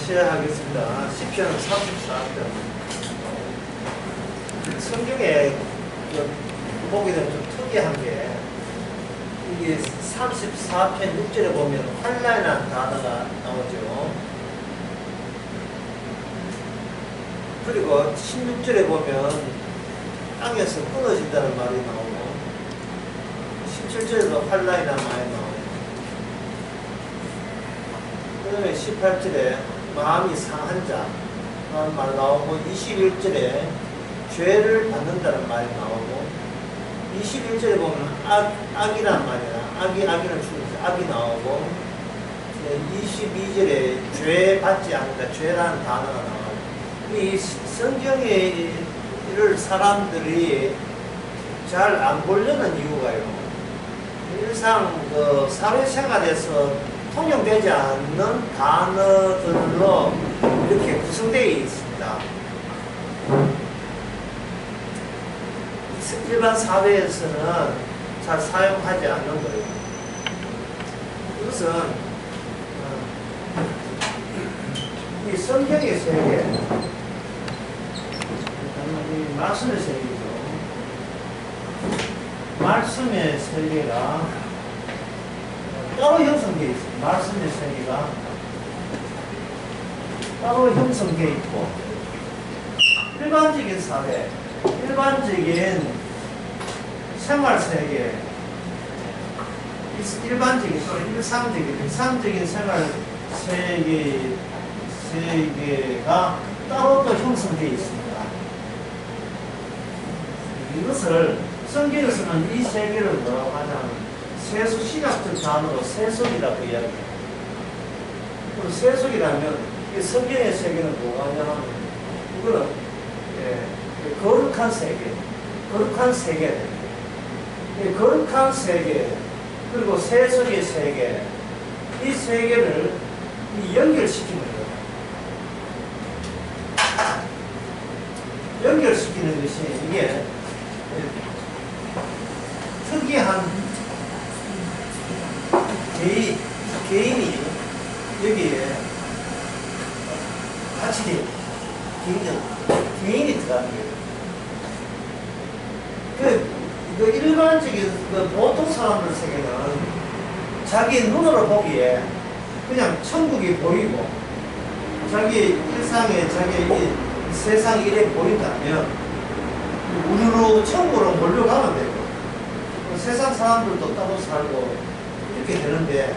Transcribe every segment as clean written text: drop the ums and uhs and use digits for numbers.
시작하겠습니다. 시편 34편. 성경에 보게 되면 좀 특이한 게, 이게 34편 6절에 보면 환난이라는 단어가 나오죠. 그리고 16절에 보면 땅에서 끊어진다는 말이 나오고, 17절에도 환난이라는 말이 나오고, 그 다음에 18절에 마음이 상한 자라는 말 나오고, 21절에 죄를 받는다는 말이 나오고, 21절에 보면 악이란 말이야. 악이는 죽어서 악이 나오고, 22절에 죄 받지 않는다. 죄라는 단어가 나오고, 이 성경을 사람들이 잘 안 보려는 이유가요, 일상 사회생활에서 통용되지 않는 단어들로 이렇게 구성되어 있습니다. 일반 사회에서는 잘 사용하지 않는 거예요. 이것은 이 성경의 세계, 이 말씀의 세계죠. 말씀의 세계가 따로 형성되어 있습니다. 말씀의 세계가 따로 형성되어 있고, 일반적인 사회, 일반적인 생활 세계, 일반적인 일상적인 생활 세계가 따로 또 형성되어 있습니다. 이것을 성경에서는 이 세계를 뭐라고 하냐면 세속, 시각적 단어로 세속이라고 이야기해요. 그럼 세속이라면 이 성경의 세계는 뭐가 하냐면, 이거는 거룩한 세계, 거룩한 세계, 거룩한 세계, 그리고 세속의 세계, 이 세계를 연결시키는 거예요. 연결시키는 것이 이게 특이한 개인이 여기에 같이 개인이 들어가는 거예요. 그 일반적인 보통 사람들 세계는 자기 눈으로 보기에 그냥 천국이 보이고, 자기 일상에 자기 세상이 이래 보인다면 우르르 천국으로 몰려가면 되고, 세상 사람들도 따로 살고 이렇게 되는데,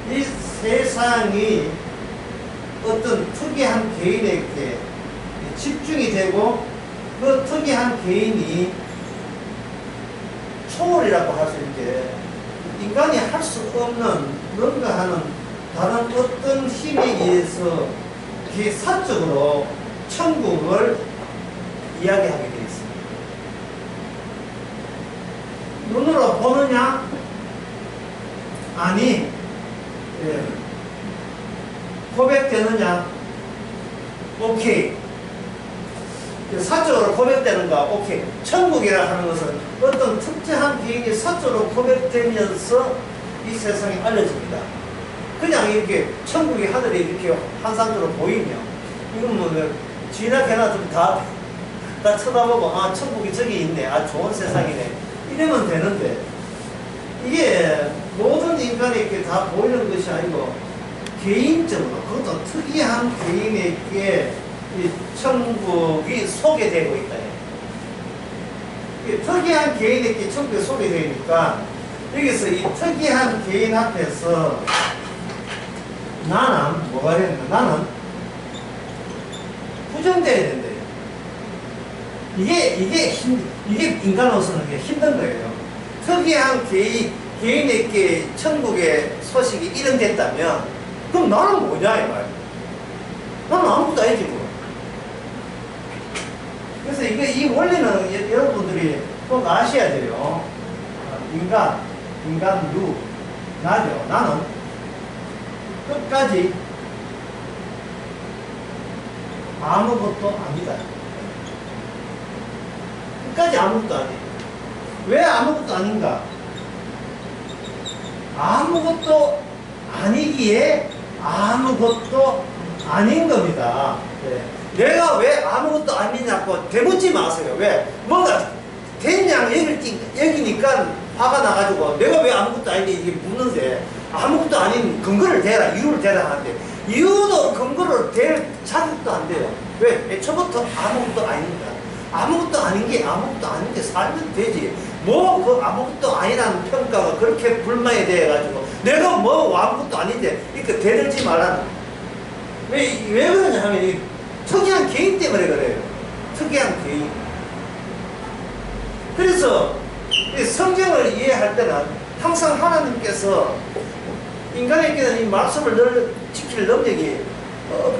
이 세상이 어떤 특이한 개인에게 집중이 되고, 그 특이한 개인이 초월이라고 할 수 있게 인간이 할 수 없는 뭔가 하는 다른 어떤 힘에 의해서 사적으로 천국을 이야기하게 되어 있습니다. 눈으로 보느냐? 아니. 고백되느냐? 오케이. 사적으로 고백되는가? 오케이. 천국이라 하는 것은 어떤 특정한 개인이 사적으로 고백되면서 이 세상에 알려집니다. 그냥 이렇게 천국이 하늘에 이렇게 환상적으로 보이면, 이건 뭐 지나게나 좀 다 쳐다보고, 아, 천국이 저기 있네, 아, 좋은 세상이네, 이러면 되는데, 이게 모든 인간에게 다 보이는 것이 아니고 개인적으로, 그것도 특이한 개인에게 이 천국이 소개되고 있다. 특이한 개인에게 천국이 소개되니까, 여기서 이 특이한 개인 앞에서 나는 뭐가 되는가? 나는 부정되어야 된대요. 이게 인간으로서는 힘든 거예요. 특이한 개인에게 천국의 소식이 일응됐다면, 그럼 나는 뭐냐, 이 말이야. 나는 아무것도 아니지, 뭐. 그래서 이 원리는 여러분들이 꼭 아셔야 돼요. 인간류, 나죠. 나는 끝까지 아무것도 아니다. 끝까지 아무것도 아니다. 왜 아무것도 아닌가? 아무것도 아니기에 아무것도 아닌 겁니다. 네. 내가 왜 아무것도 아니냐고 되묻지 마세요. 왜? 뭔가 된양 여기니까 화가 나가지고 내가 왜 아무것도 아닌데 이게 묻는데 아무것도 아닌 근거를 대라, 이유를 대라 하는데 이유도 근거를 댈 자격도 안 돼요. 왜? 애초부터 아무것도 아닙니다. 아무것도 아닌 게 아무것도 아닌데 살면 되지. 뭐 그 아무것도 아니라는 평가가 그렇게 불만이 돼가지고 내가 뭐 아무것도 아닌데 이렇게 대들지 말라는. 왜 그러냐 하면 이 특이한 개인 때문에 그래요. 특이한 개인. 그래서 이 성경을 이해할 때는 항상 하나님께서 인간에게는 이 말씀을 지킬 능력이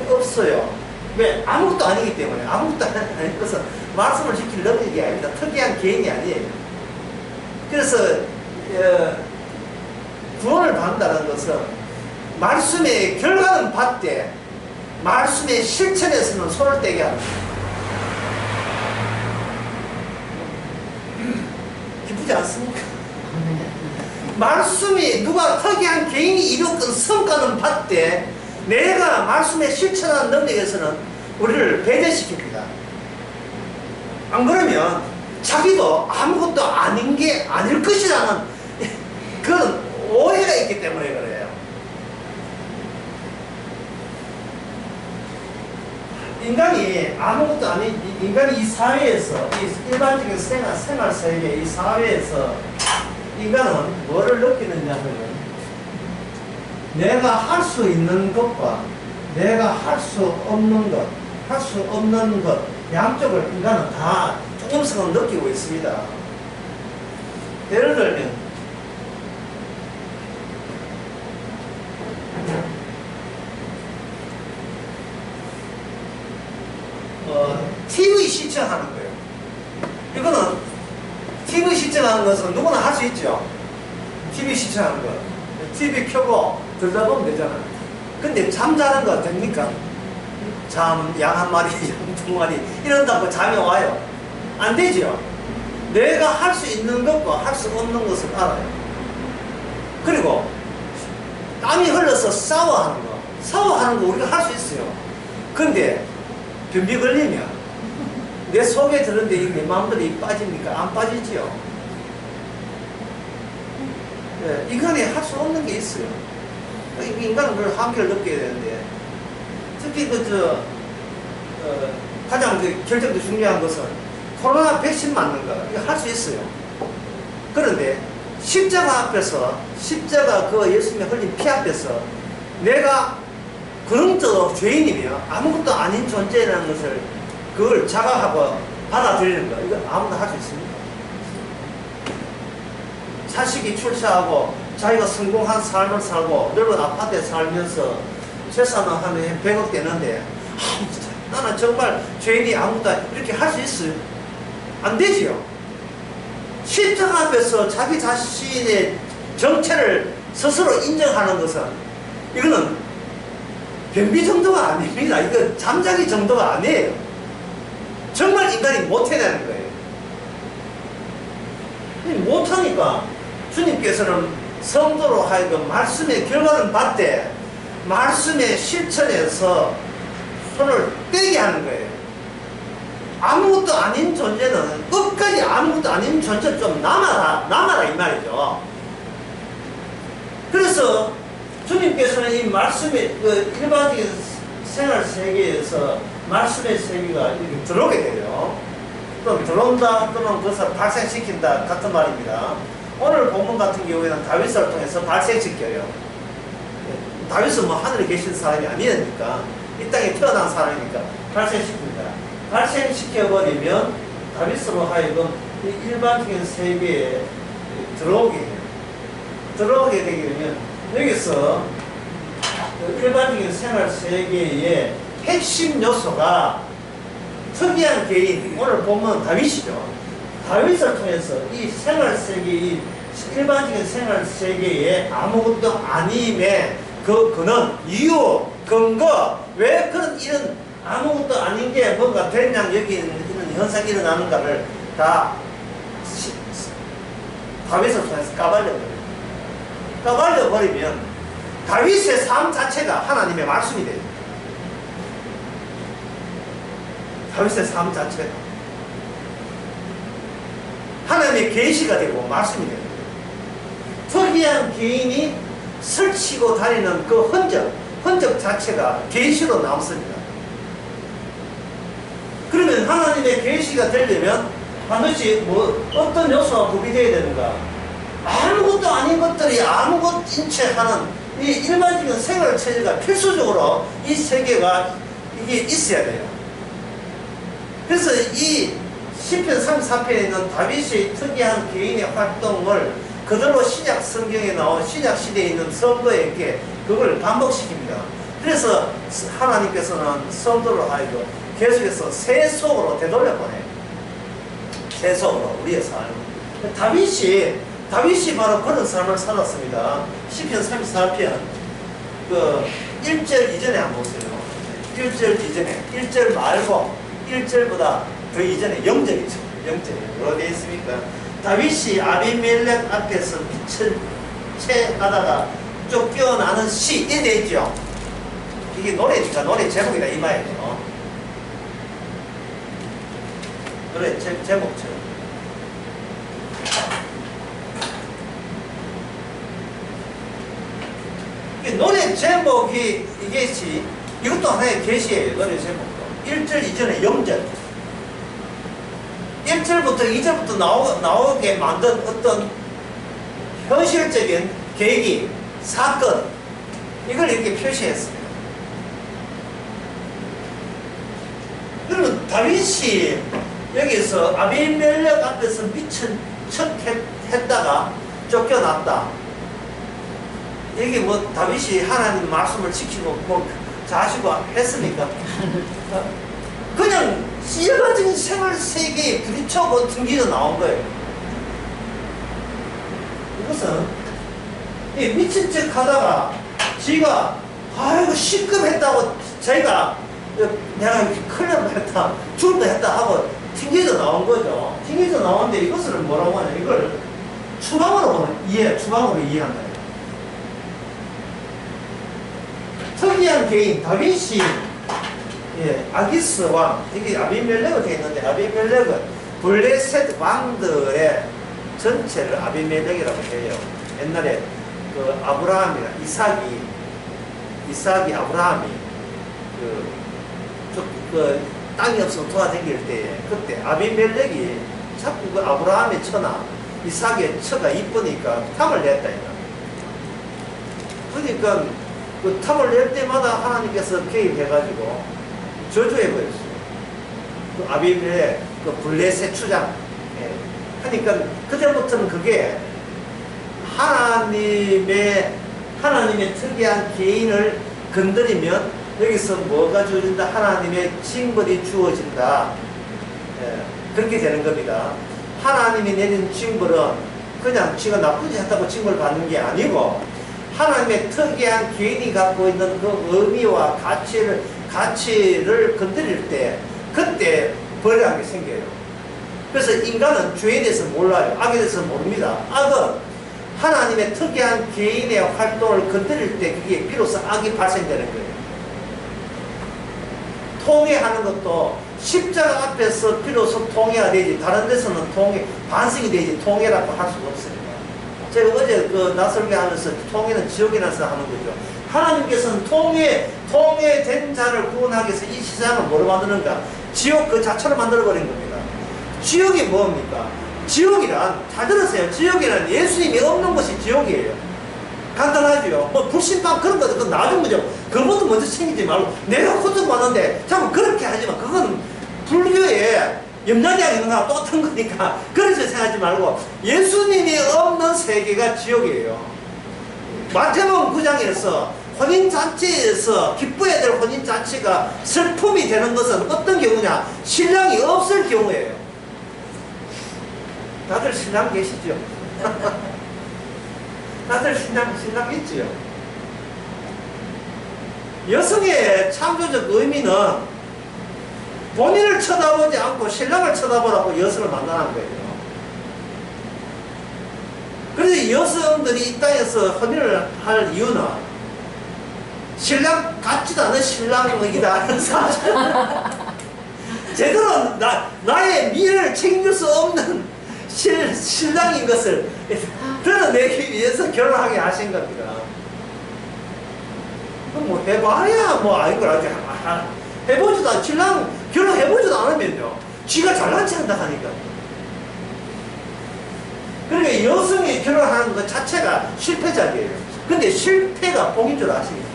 없어요. 왜? 아무것도 아니기 때문에. 아무것도 아닌 것은 말씀을 지킬 능력이 아닙니다. 특이한 개인이 아니에요. 그래서 구원을 받는다는 것은 말씀의 결과는 받되 말씀의 실천에서는 손을 떼게 합니다. 기쁘지 않습니까? 말씀이 누가 특이한 개인이 이루었던 성과는 받되 내가 말씀에 실천하는 능력에서는 우리를 배제시킵니다. 안 그러면 자기도 아무것도 아닌 게 아닐 것이라는 그런 오해가 있기 때문에 그래요. 인간이 아무것도 아닌 인간이 이 사회에서 이 일반적인 생활 세계 이 사회에서 인간은 뭐를 느끼느냐 하면 내가 할 수 있는 것과 내가 할 수 없는 것, 할 수 없는 것 양쪽을 인간은 다 조금씩은 느끼고 있습니다. 예를 들면 TV 시청하는 거예요. 이거는 TV 시청하는 것은 누구나 할 수 있죠. TV 시청하는 거. TV 켜고 들여다보면 되잖아요. 근데 잠자는 거 됩니까? 양 한 마리, 양 두 마리 이런다고 잠이 와요? 안 되죠. 내가 할 수 있는 것과 할 수 없는 것을 알아요. 그리고 땀이 흘러서 샤워하는 거 우리가 할 수 있어요. 근데 변비 걸리면 내 속에 들었는데 이게 내 마음대로 빠집니까? 안 빠지지요. 네, 인간이 할 수 없는 게 있어요. 인간은 그걸 한계를 느껴야 되는데 특히 가장 결정적으로 중요한 것은 코로나 백신 맞는 거 이거 할 수 있어요. 그런데 십자가 앞에서 그 예수님이 흘린 피 앞에서 내가 그런저도 죄인이며 아무것도 아닌 존재라는 것을 그걸 자각하고 받아들이는 거 이거 아무나 할 수 있습니다. 자식이 출세하고 자기가 성공한 삶을 살고 넓은 아파트에 살면서 재산은 한 100억 되는데 나는 정말 죄인이 아무것도 이렇게 할 수 있어요? 안 되지요. 십자가 앞에서 자기 자신의 정체를 스스로 인정하는 것은 이거는 변비 정도가 아닙니다. 이거 잠자기 정도가 아니에요. 정말 인간이 못해내는 거예요. 못하니까 주님께서는 성도로 하여금 말씀의 결과는 받되 말씀의 실천에서 손을 떼게 하는 거예요. 아무것도 아닌 존재는 끝까지 아무것도 아닌 존재를 좀 남아라 이 말이죠. 그래서 주님께서는 이 말씀의 일반적인 생활 세계에서 말씀의 세계가 이렇게 들어오게 돼요. 또 들어온다 또는 그것을 발생시킨다 같은 말입니다. 오늘 본문 같은 경우에는 다윗을 통해서 발생시켜요. 다윗은 뭐 하늘에 계신 사람이 아니니까 이 땅에 태어난 사람이니까 발생시킵니다. 발생시켜버리면 다윗으로 하여금 일반적인 세계에 들어오게 해요. 들어오게 되게 되면 여기서 일반적인 생활 세계의 핵심 요소가 특이한 개인, 오늘 보면 다윗이죠. 다윗을 통해서 이 생활 세계, 이 일반적인 생활 세계에 아무것도 아님의 그는 이유, 근거, 왜 그런 이런 아무것도 아닌 게 뭔가 된양 여기는 이런 현상이 일어나는가를 다 다윗을 통해서 까발려버려요. 까발려버리면 다윗의 삶 자체가 하나님의 말씀이 돼요. 다윗의 삶 자체가 하나님의 계시가 되고 말씀이 되는 거예요. 특이한 개인이 설치고 다니는 그 흔적 자체가 계시로 남습니다. 그러면 하나님의 계시가 되려면 반드시 어떤 요소가 구비되어야 되는가? 아무것도 아닌 것들이 아무것 인체하는 이 일반적인 생활 체제가 필수적으로 이 세계가 이게 있어야 돼요. 그래서 이 시편 34편에 있는 다윗의 특이한 개인의 활동을 그대로 신약 성경에 나온 신약 시대에 있는 성도에 이렇게 그걸 반복시킵니다. 그래서 하나님께서는 성도를 하여금 계속해서 새 속으로 되돌려보내요. 새 속으로 우리의 삶. 다윗이 바로 그런 삶을 살았습니다. 시편 34편 그 1절 이전에 한번 보세요. 1절 이전에 1절 말고 1절보다 그 이전에 0절이죠. 0절이 뭐로 되어 있습니까? 다윗이 아비멜렉 앞에서 빛을 채하다가 쫓겨나는 시 이래 되어 있죠. 이게 노래니까 노래 제목이다 이 말이에요. 노래 제목처럼. 노래 제목이 이게지 이것도 하나의 계시예요. 노래 제목도 1절 이전에 0절 1절부터 2절부터 나오게 만든 어떤 현실적인 계기 사건 이걸 이렇게 표시했습니다. 그러면 다윗이 여기서 아비멜렉 앞에서 미친 척 했다가 쫓겨났다. 이게 뭐 다윗이 하나님 말씀을 지키고 뭐 자시고 했습니까? 그냥 일반적인 생활 세계에 부딪혀고 튕기져 나온 거예요. 이것은 미친 척 하다가 지가 아이고 시급했다고 자기가 내가 큰일 날 뻔했다 죽을 뻔했다 하고 튕겨져 나온 거죠. 튕겨져 나오는데 이것을 뭐라고 하냐, 이걸 추방으로 이해한다. 특이한 개인 다윗이 아기스 왕, 이게 아비멜렉으로 되어 있는데 아비멜렉은 블레셋 왕들의 전체를 아비멜렉이라고 해요. 옛날에 그 아브라함이랑 이삭이 아브라함이 그 땅이 없어서 돌아다닐 때에 그때 아비멜렉이 자꾸 그 아브라함의 처나 이삭의 처가 이쁘니까 탐을 냈다 이거. 그러니까 그 탐을 낼 때마다 하나님께서 개입해가지고 저주해버렸어요. 그 아비멜렉, 그 블레셋 추장. 그러니까 그때부터는 그게 하나님의 특이한 개인을 건드리면 여기서 뭐가 주어진다? 하나님의 징벌이 주어진다. 그렇게 되는 겁니다. 하나님이 내린 징벌은 그냥 지가 나쁜 짓 했다고 징벌 받는 게 아니고 하나님의 특이한 개인이 갖고 있는 그 의미와 가치를 건드릴 때 그때 벌이라는 게 생겨요. 그래서 인간은 죄에 대해서 몰라요. 악에 대해서 모릅니다. 악은 하나님의 특이한 개인의 활동을 건드릴 때 그게 비로소 악이 발생되는 거예요. 통회하는 것도 십자가 앞에서 비로소 통회가 되지 다른 데서는 반성이 되지 통회라고 할 수가 없습니다. 제가 어제 그 나설교 하면서 통회는 지옥에 나서 하는 거죠. 하나님께서는 통회된 자를 구원하기 위해서 이 세상을 뭐로 만드는가? 지옥 그 자체로 만들어버린 겁니다. 지옥이 뭡니까? 지옥이란, 잘 들으세요. 지옥이란 예수님이 없는 것이 지옥이에요. 간단하죠. 뭐 불신방 그런 것도 그건 나중 문제고 그것도 먼저 챙기지 말고 내가 고통받는데 자꾸 그렇게 하지만 그건 불교의 염려대학 있는 거랑 똑같은 거니까 그렇게 생각하지 말고 예수님이 없는 세계가 지옥이에요. 마태복음 9장에서 혼인잔치에서 기뻐해야 될 혼인잔치가 슬픔이 되는 것은 어떤 경우냐? 신랑이 없을 경우예요. 다들 신랑 계시죠? 다들 신랑 있지요? 여성의 창조적 의미는 본인을 쳐다보지 않고 신랑을 쳐다보라고 여성을 만나는 거예요. 그래서 여성들이 이 땅에서 혼인을 할 이유는 신랑 같지도 않은 신랑이다 하는 사실. 제대로 나의 미래를 책임질 수 없는 신랑인 것을 드러내기 위해서 결혼하게 하신 겁니다. 뭐 해봐야 뭐 아이걸 아직 해보지도 신랑 결혼해보지도 않으면요 지가 잘난 체 한다 하니까. 그러니까 여성이 결혼하는 것 자체가 실패작이에요. 근데 실패가 복인 줄 아시겠어요?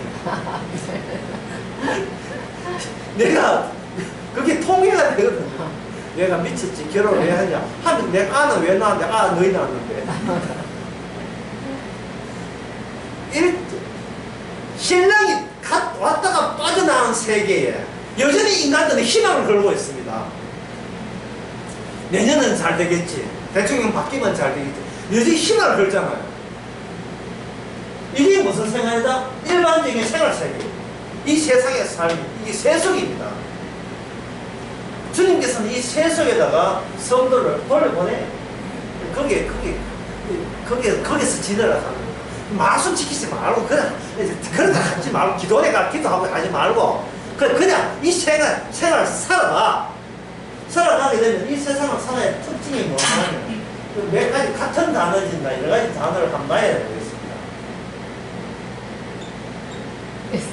내가 그게 통해가 되거든요. 내가 미쳤지 결혼을 왜 하냐 하면 내가 아는 왜 낳았는데 너희 낳았는데 신랑이 왔다가 빠져나온 세계에 여전히 인간들은 희망을 걸고 있습니다. 내년은 잘 되겠지, 대통령 바뀌면 잘 되겠지, 여전히 희망을 걸잖아요. 이게 무슨 생활이다? 일반적인 생활 세계, 이 세상의 삶이 이게 세속입니다. 주님께서는 이 세속에다가 성도를 보내 거기서 지내라 하는 거예요. 말씀 지키지 말고 그러다 하지 말고 기도하고 하지 말고 그냥 이 생활 살아가게 되면 이 세상을 살아야 특징이 뭐냐면 몇 가지 같은 단어진다 여러 가지 단어를 한번 봐야 되겠습니다.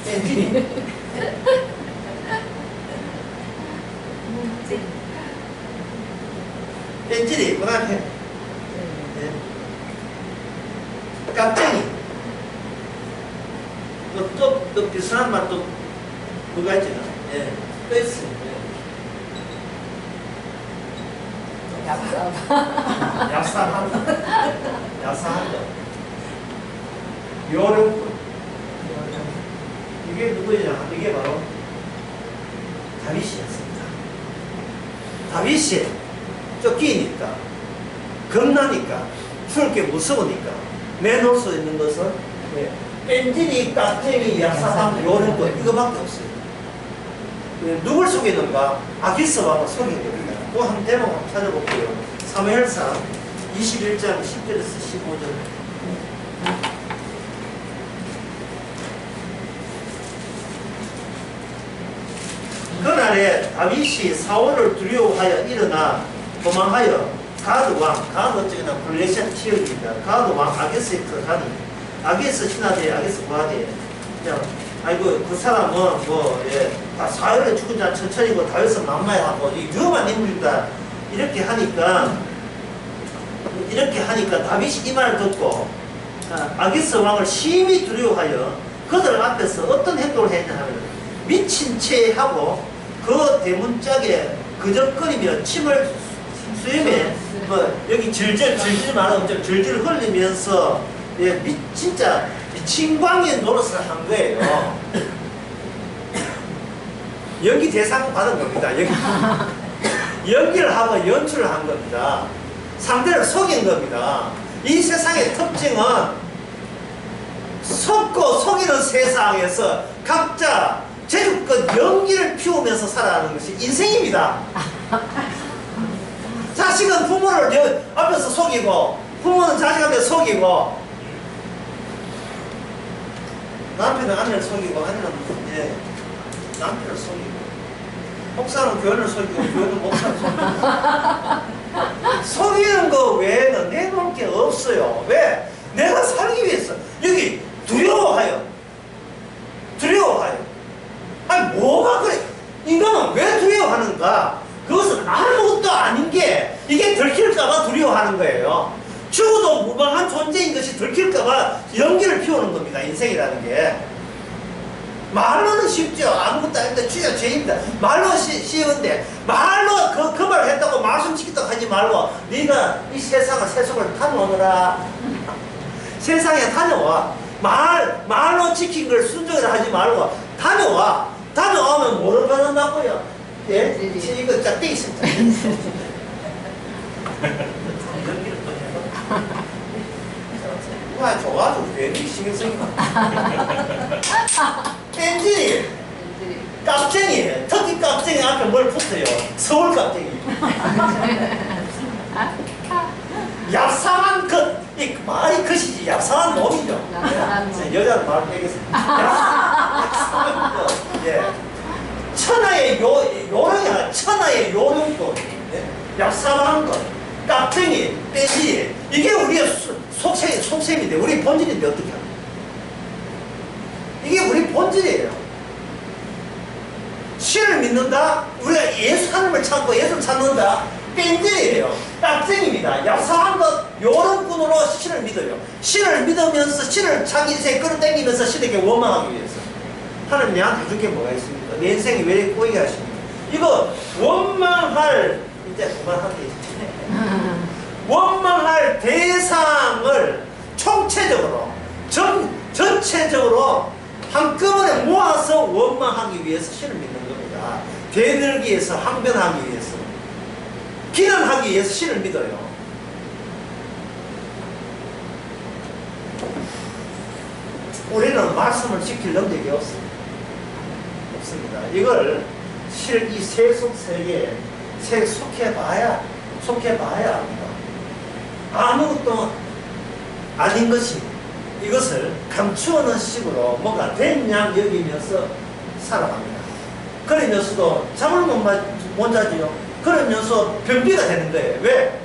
엔진이 엔진이 그 다음에 깜짝이 또 비슷한 말도 그거 있잖아. 예, 또 있어요. 야사한 거. 요령꾼. 이게 누구냐? 이게 바로 다윗이었습니다. 다윗이 쫓기니까, 겁나니까, 죽을 게 무서우니까 내놓을 수 있는 것은 엔진이, 깍쟁이, 야사한 요령꾼 이거밖에 없어요. 누굴 속이는가? 아기스왕을 속인 겁니다. 그 한 대목 한번 찾아볼게요. 사무엘상 21장 10절에서 15절. 그날에 다윗이 사울을 두려워하여 일어나 도망하여 가드왕, 가드 어쩌거나 블레셋 지역입니다. 가드왕 아게스에 들어가니 아게스 신하대 아게스 부하대. 아이고 그 사람은 다 사흘에 죽은 자 천천히고 다윗은 만마하고 위험한 인물이다 이렇게 하니까 다윗이 이 말을 듣고 아기스 왕을 심히 두려워하여 그들 앞에서 어떤 행동을 했냐 하면 미친 채 하고 그 대문짝에 그적거리며 침을 수염에 여기 질질 말하면 엄청 질질 흘리면서 진짜 친광의 노릇을 한 거예요. 연기 대상 받은 겁니다. 연기를 하고 연출을 한 겁니다. 상대를 속인 겁니다. 이 세상의 특징은 속고 속이는 세상에서 각자 제주껏 연기를 피우면서 살아가는 것이 인생입니다. 자식은 부모를 앞에서 속이고 부모는 자식 앞에서 속이고 남편은 아내를 속이고 아내는 남편을 속이고 목사는 교회를 속이고 교회는 목사를 속이고 속이는 거 외에는 내놓을 게 없어요. 왜? 내가 살기 위해서 여기 두려워하여 아니 뭐가 그래? 인간은 왜 두려워하는가? 그것은 아무것도 아닌 게 이게 들킬까봐 두려워하는 거예요. 죽어도 무방한 존재인 것이 들킬까봐 연기를 피우는 겁니다. 인생이라는 게. 말로는 쉽죠. 아무것도 아닌데 주야 죄입니다. 말로 쉬운데 말로 그 말을 했다고 말씀 지켰다고 하지 말고 네가 이 세속을 다녀오느라 세상에 다녀와. 말로 지킨 걸 순종이라 하지 말고 다녀오면 뭐를 받는다고요? 예? 이거 짝대 있습니다. 와, 좋아가지고 괜히 신경 쓰니까. 엔진이, 깍쟁이, 특히 깍쟁이 앞에 뭘 붙어요? 서울 깍쟁이. 얍상한 이 말이 것이지, 얍상한 놈이죠. 여자는 말 빼겠습니다. 얍상한 것, 예. 천하의 요령이 아니라 천하의 얍삽한 것, 깍쟁이, 빼지, 이게 우리의 속셈인데, 우리 본질인데 어떻게 합니까? 이게 우리 본질이에요. 신을 믿는다? 우리가 예수 하나님을 찾고 예수를 찾는다? 뺀질이에요. 깍쟁입니다. 얍삽한 것, 요런 꾼으로 신을 믿어요. 신을 믿으면서 신을 자기 인생에 끌어당기면서 신에게 원망하기 위해서. 하나님 내한테 줄 게 뭐가 있습니까? 내 인생이 왜 꼬이게 하십니까? 이거 원망할, 이제 그만하게 원망할 대상을 총체적으로 전체적으로 한꺼번에 모아서 원망하기 위해서 신을 믿는 겁니다. 되늘기 위해서, 항변하기 위해서, 비난하기 위해서 신을 믿어요. 우리는 말씀을 지킬 능력이 없습니다. 이걸 이 세속 세계에 속해봐야 합니다. 아무것도 아닌 것이 이것을 감추어놓은 식으로 뭔가 된 양 여기면서 살아갑니다. 그러면서도 잠을 못 자지요. 그러면서 변비가 되는 거예요. 왜?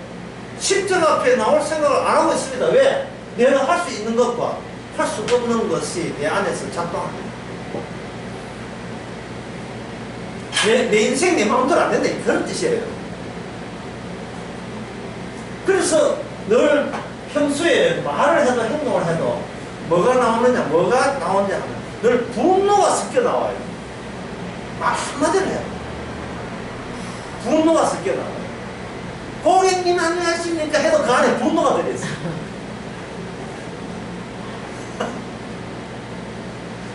십자가 앞에 나올 생각을 안 하고 있습니다. 왜? 내가 할 수 있는 것과 할 수 없는 것이 내 안에서 작동합니다. 내 인생 내 마음대로 안 된다, 그런 뜻이에요. 그래서 늘 평소에 말을 해도 행동을 해도 뭐가 나오느냐 하면 늘 분노가 섞여 나와요. 말 한마디로 해요. 분노가 섞여 나와요. 고객님 안녕하십니까 해도 그 안에 분노가 들어있어요.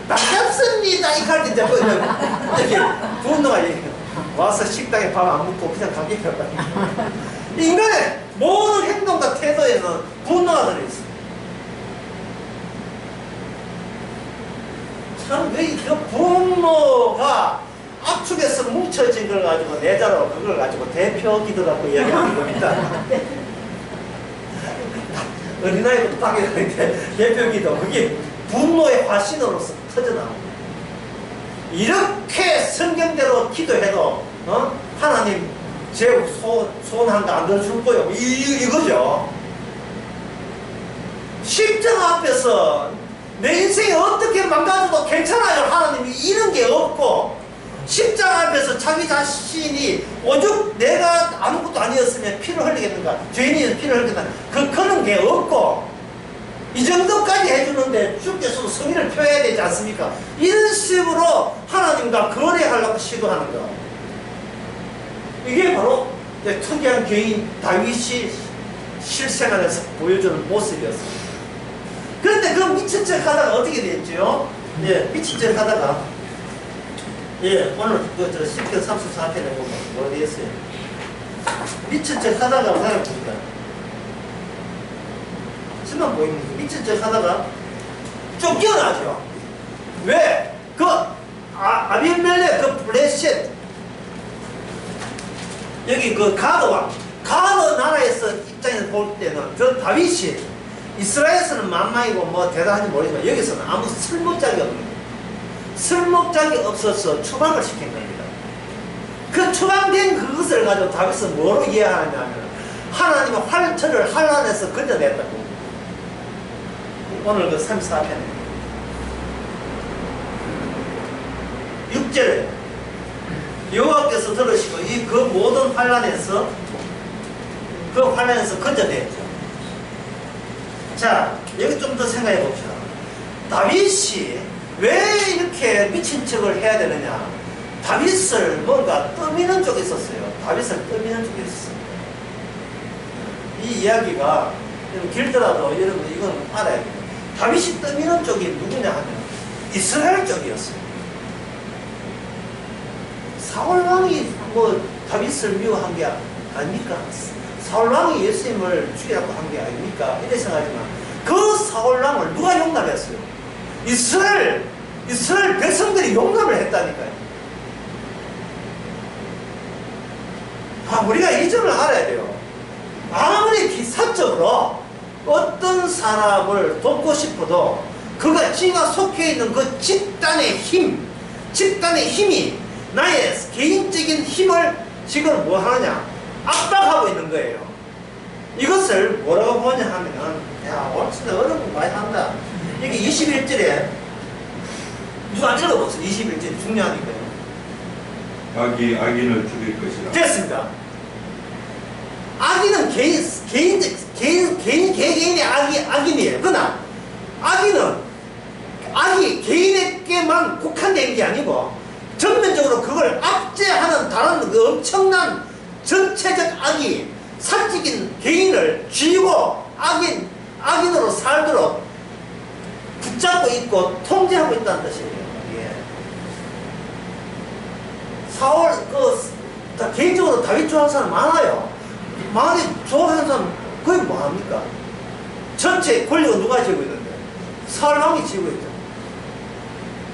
반갑습니다 이할 때 이제 이렇게 분노가 와서 식당에 밥 안 먹고 그냥 가게 되어요. 인간의 모든 행동과 태도에는 분노가 들어있어요. 참 왜 그 분노가 압축해서 뭉쳐진 걸 가지고 내자로 그걸 가지고 대표 기도라고 이야기하는 겁니다. 어린아이부터 당연히 대표 기도, 그게 분노의 화신으로서 터져나옵니다. 이렇게 성경대로 기도해도 하나님 제 소원한 거 안 들어줄 거요. 이거죠. 십자가 앞에서 내 인생이 어떻게 망가져도 괜찮아요. 하나님이 이런 게 없고, 십자가 앞에서 자기 자신이 오죽 내가 아무것도 아니었으면 피를 흘리겠는가, 죄인이 피를 흘리겠는가, 그런 게 없고, 이 정도까지 해주는데 주께서도 성의를 표해야 되지 않습니까? 이런 식으로 하나님과 거래하려고 시도하는 거. 이게 바로 특이한 개인 다윗이 실생활에서 보여주는 모습이었습니다. 그런데 그 미친 척 하다가 어떻게 됐죠? 예, 미친 척 하다가, 예, 오늘 저 시편 34편에 보면 어디 있어요? 미친 척 하다가 뭐라고 봅니다. 지만 보입니다. 미친 척 하다가 쫓겨나죠. 왜? 그 아비멜렉 그 블레셋 여기 그 가드왕, 가드 나라에서 입장에서 볼 때는 저 다윗이 이스라엘에서는 만만이고 뭐 대단한지 모르지만 여기서는 아무 쓸모짝이 없는, 쓸모짝이 없어서 추방을 시킨 겁니다. 그 추방된 그것을 가지고 다윗은 뭐로 이해하느냐면 하나님의 활처를 한란에서 건져냈다고. 오늘 그 34편 6절에 여호와께서 들으시고 이 그 모든 환란에서 건져냈죠. 자, 여기 좀 더 생각해 봅시다. 다윗이 왜 이렇게 미친 척을 해야 되느냐? 다윗을 뭔가 떠미는 쪽에 있었어요. 다윗을 떠미는 쪽에 있었어요. 이 이야기가 길더라도 여러분 이건 알아야 돼요. 다윗이 떠미는 쪽이 누구냐 하면 이스라엘 쪽이었어요. 사울왕이 뭐 다윗을 미워한 게 아닙니까? 사울왕이 예수님을 죽이라고 한 게 아닙니까? 이래 생각하지만 그 사울왕을 누가 용납했어요? 이스라엘 백성들이 용납을 했다니까요. 우리가 이 점을 알아야 돼요. 아무리 기사적으로 어떤 사람을 돕고 싶어도 지가 속해 있는 그 집단의 힘이 나의 개인적인 힘을 지금 뭐 하느냐? 압박하고 있는 거예요. 이것을 뭐라고 보냐 하면은, 야, 오늘 진짜 어려운 거 많이 한다. 이게 21절에, 누가 읽어보세요. 21절이 중요하니까요. 악인을 죽일 것이라. 됐습니다. 악인은 개인의 악인이에요. 그러나 악이 개인에게만 국한된 게 아니고 전면적으로 그걸 압제하는 다른 그 엄청난 전체적 악이 사직인 개인을 쥐고 악인으로 살도록 붙잡고 있고 통제하고 있다는 뜻이에요. 예. 사울 개인적으로 다윗 좋아하는 사람 많아요. 많이 좋아하는 사람 그게 뭐합니까? 전체 권력은 누가 쥐고 있는데? 사울 왕이 쥐고 있죠.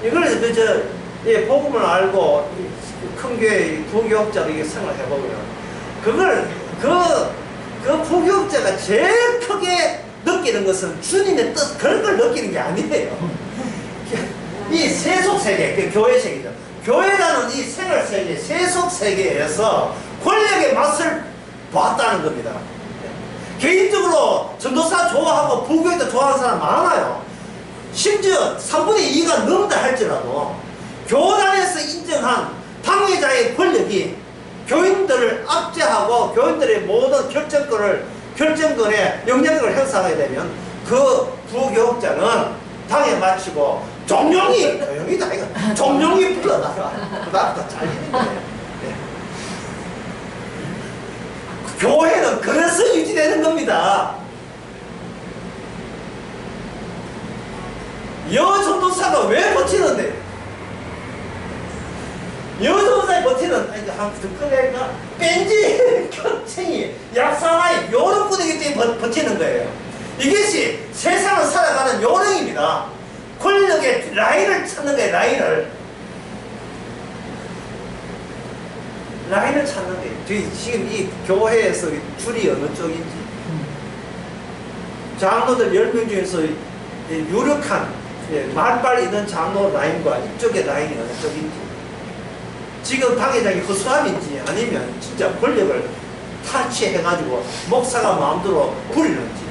이걸 복음을 알고 큰 교회 부교육자로 이게 생각을 해보면 그 부교육자가 제일 크게 느끼는 것은 주님의 뜻 그런 걸 느끼는 게 아니에요. 이 세속세계, 그 교회세계죠. 교회라는 이 생활세계, 세속세계에서 권력의 맛을 봤다는 겁니다. 개인적으로 전도사 좋아하고 부교육자 좋아하는 사람 많아요. 심지어 3분의 2가 넘다 할지라도 교단에서 인정한 당회자의 권력이 교인들을 압제하고 교인들의 모든 결정권에 영향력을 행사하게 되면 그 부교육자는 당에 마치고 종용이 불러다가 그 다음부터 잘리는 거예요. 네. 교회는 그래서 유지되는 겁니다. 여전도사가 왜 버티는데? 여전도사가 버티는, 그러니까 뺀지, 격챙이, 약사와의 요령꾼이기 때문에 버티는 거예요. 이것이 세상을 살아가는 요령입니다. 권력의 라인을 찾는 거예요, 라인을 찾는 거예요. 지금 이 교회에서 줄이 어느 쪽인지. 장로들 10명 중에서 유력한 말빨 있는 장로 라인과 이쪽의 라인이 어느 쪽인지, 지금 당회장이 허수아비인지 아니면 진짜 권력을 탈취해가지고 목사가 마음대로 부리는지,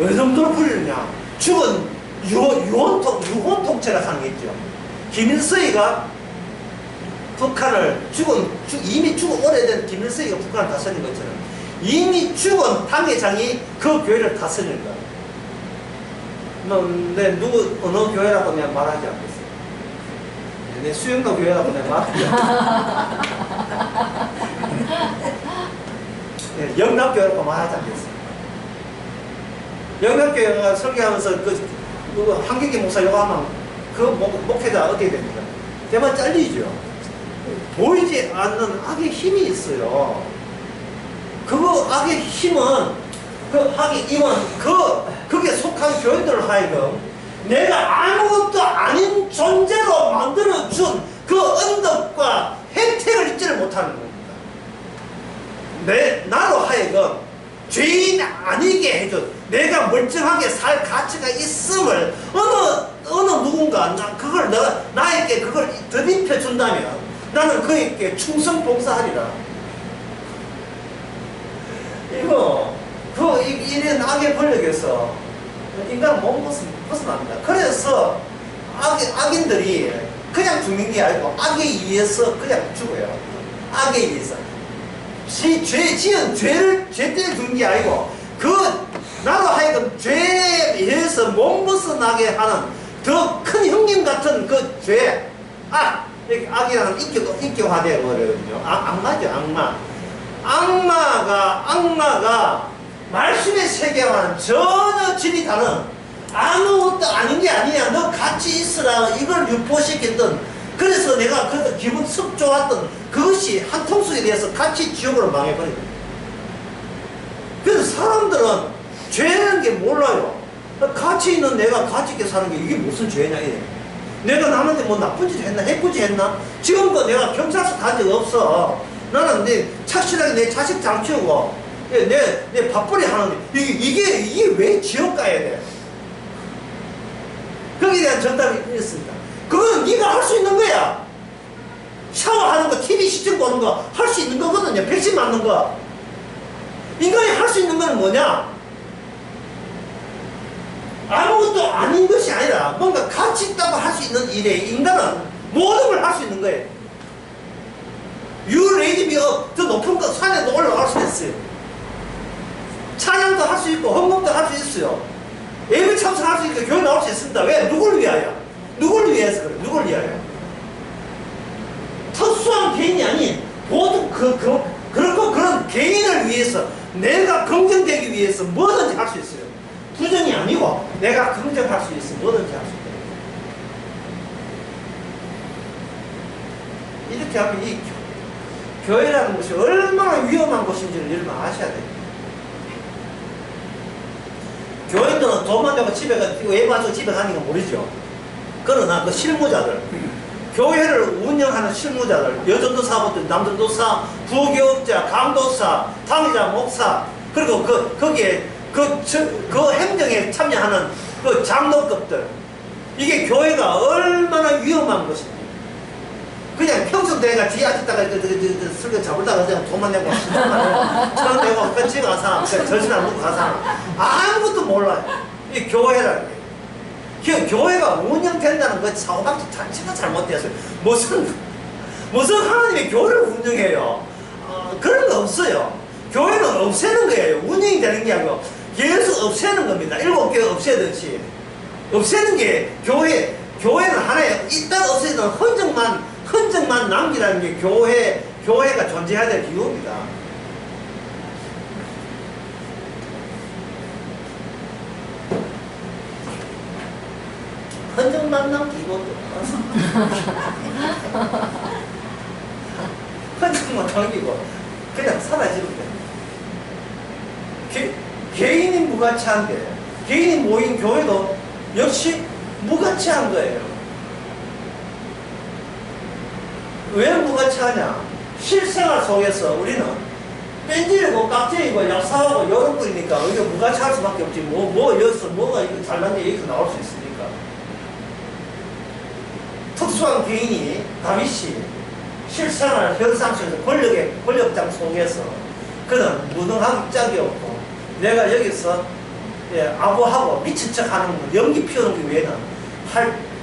어느 정도로 부리느냐. 죽은 유혼 통째라 하는 게 있죠. 김일성이가 북한을 이미 죽은 오래된 김일성이가 북한을 다스린 것처럼 이미 죽은 당회장이 그 교회를 다스리는 거야. 내 어느 교회라고 내가 말하지 않겠어. 내 수영도 교회라고 내가 말하지 않겠어. 영남교회라고 말하지 않겠어. 영남교회가 설교하면서 한경기 목사 요거 하면 그 목회자 어떻게 됩니까? 대만 잘리죠. 보이지 않는 악의 힘이 있어요. 그 악의 힘은 그게 속한 교인들을 하여금 내가 아무것도 아닌 존재로 만들어준 그 언덕과 혜택을 잊지를 못하는 겁니다. 나로 하여금 죄인 아니게 해준, 내가 멀쩡하게 살 가치가 있음을 어느 누군가 그걸 나에게 그걸 덧입혀 준다면 나는 그에게 충성 봉사하리라. 이런 악의 권력에서 인간은 못 벗어납니다. 그래서 악인들이 그냥 죽는 게 아니고 악에 의해서 그냥 죽어요. 악에 의해서. 지은 죄 때문에 죽는 게 아니고 나로 하여금 죄에 의해서 못 벗어나게 하는 더 큰 형님 같은 그 죄, 악이라는 인격화되어 버리거든요. 악마죠, 악마가 말씀의 세계와는 전혀 질이 다른, 아무것도 아닌 게 아니냐, 너 같이 있으라, 이걸 유포시켰던, 그래서 내가 기분 썩 좋았던 그것이 한 통속에 대해서 같이 지옥으로 망해버립니다. 그래서 사람들은 죄라는 게 몰라요. 같이 있는 내가 같이 있게 사는 게 이게 무슨 죄냐, 이래. 내가 남한테 뭐 나쁜 짓 했나, 해코지 했나? 지금도 내가 경찰서 간 적 없어. 나는 착실하게 내 자식 잘 키우고, 내 밥벌이 하는데, 이게 왜 지옥 가야 돼? 거기에 대한 정답이 있습니다. 그거는 네가 할 수 있는 거야. 샤워하는 거, TV 시청 보는 거 할 수 있는 거거든요. 백신 맞는 거. 인간이 할 수 있는 건 뭐냐? 아무것도 아닌 것이 아니라 뭔가 가치 있다고 할 수 있는 일에 인간은 모든 걸 할 수 있는 거예요. You raise me up. 더 높은 거 산에도 올라갈 수 있어요. 찬양도 할 수 있고 헌금도 할 수 있어요. 예배 참석할 수 있고 교회 나올 수 있습니다. 왜? 누구를 위하여? 누구를 위해서 그래? 누구를 위하여? 특수한 개인이 아닌 모든 그런 개인을 위해서 내가 긍정되기 위해서 뭐든지 할 수 있어요. 부정이 아니고 내가 긍정할 수 있어 뭐든지 할 수 있어요. 이렇게 하면 이 교회라는 것이 얼마나 위험한 곳인지를 여러분 아셔야 돼요. 교인들은 돈만 내고 집에 외부와서 집에 가는 건 모르죠. 그러나 그 실무자들, 교회를 운영하는 실무자들, 여전도사부터 남전도사, 부교업자, 강도사, 당의자, 목사, 그리고 거기에 그 행정에 참여하는 그 장로급들, 이게 교회가 얼마나 위험한 것입니다. 그냥 평소 내가 뒤에 앉았다가 설교 잡을다가 그냥 돈만 내고 천 내고 그 집에 가서 절신 안 먹고 가서 아무것도 몰라요. 이 교회라는 게. 교회가 운영된다는 그 사고방식 자체가 잘못되었어요. 무슨 하나님의 교회를 운영해요? 그런 거 없어요. 교회는 없애는 거예요. 운영이 되는 게 아니고 계속 없애는 겁니다. 7개 없애듯이. 없애는 게 교회는 하나의 이따 없애는 흔적만 남기라는 게 교회가 존재해야 될 이유입니다. 흔적만 남기고 흔적만 남기고 그냥 사라지면 돼. 개인이 무가치한데 개인이 모인 교회도 역시 무가치한 거예요. 왜 무가치하냐? 실생활 속에서 우리는 뺀질이고 깍쟁이고 약사하고 여러 뿌리니까 이게 무가치할 수밖에 없지. 여기서 뭐가 이거 잘난 게 여기서 나올 수 있으니까. 특수한 개인이 다윗이 실생활 현상 속에서 권력장 속에서 그는 무능하기 짝이 없고 내가 여기서 아부하고 미친 척 하는 거, 연기 피우는 게 외에는